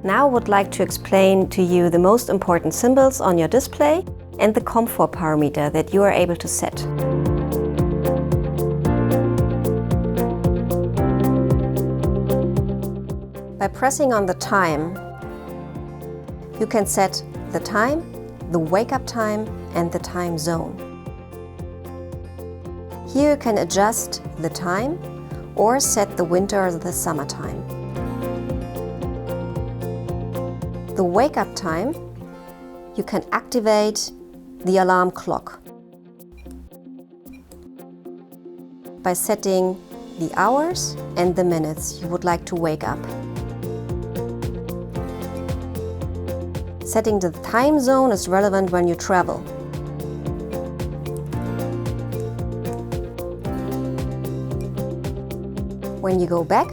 Now I would like to explain to you the most important symbols on your display and the comfort parameter that you are able to set. By pressing on the time, you can set the time, the wake-up time and the time zone. Here you can adjust the time or set the winter or the summer time. The wake-up time, you can activate the alarm clock by setting the hours and the minutes you would like to wake up. Setting the time zone is relevant when you travel. When you go back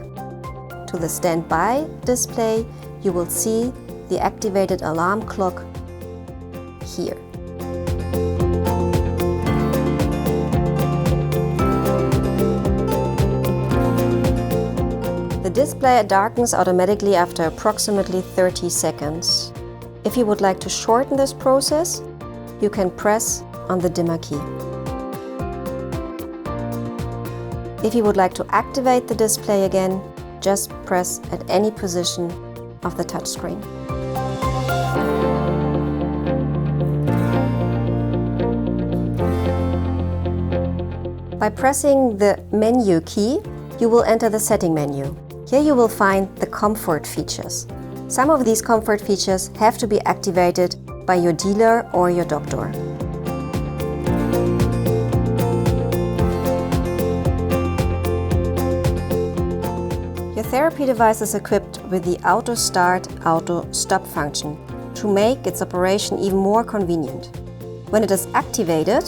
to the standby display, you will see the activated alarm clock here. The display darkens automatically after approximately 30 seconds. If you would like to shorten this process, you can press on the dimmer key. If you would like to activate the display again, just press at any position of the touchscreen. By pressing the menu key, you will enter the setting menu. Here you will find the comfort features. Some of these comfort features have to be activated by your dealer or your doctor. Your therapy device is equipped with the autoSTART-STOP function to make its operation even more convenient. When it is activated,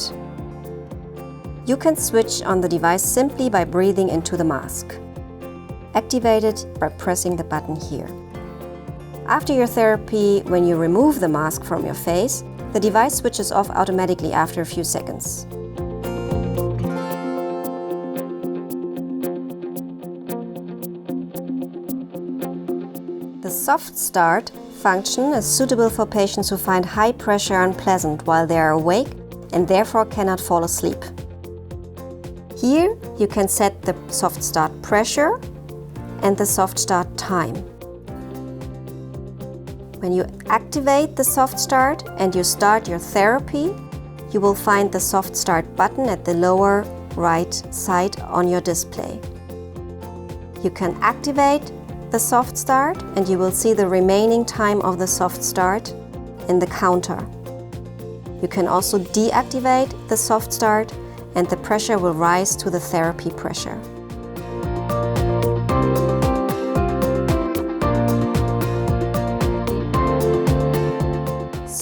you can switch on the device simply by breathing into the mask. Activate it by pressing the button here. After your therapy, when you remove the mask from your face, the device switches off automatically after a few seconds. The softSTART function is suitable for patients who find high pressure unpleasant while they are awake and therefore cannot fall asleep. Here you can set the softSTART pressure and the softSTART time. When you activate the softSTART and you start your therapy, you will find the softSTART button at the lower right side on your display. You can activate the softSTART and you will see the remaining time of the softSTART in the counter. You can also deactivate the softSTART and the pressure will rise to the therapy pressure.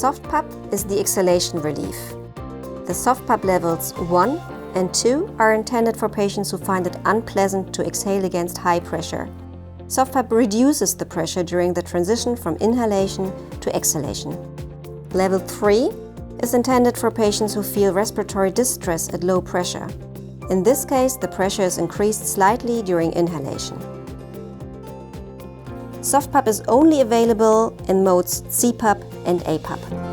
softPAP is the exhalation relief. The softPAP levels 1 and 2 are intended for patients who find it unpleasant to exhale against high pressure. softPAP reduces the pressure during the transition from inhalation to exhalation. Level 3 is intended for patients who feel respiratory distress at low pressure. In this case, the pressure is increased slightly during inhalation. softPAP is only available in modes CPAP and APAP.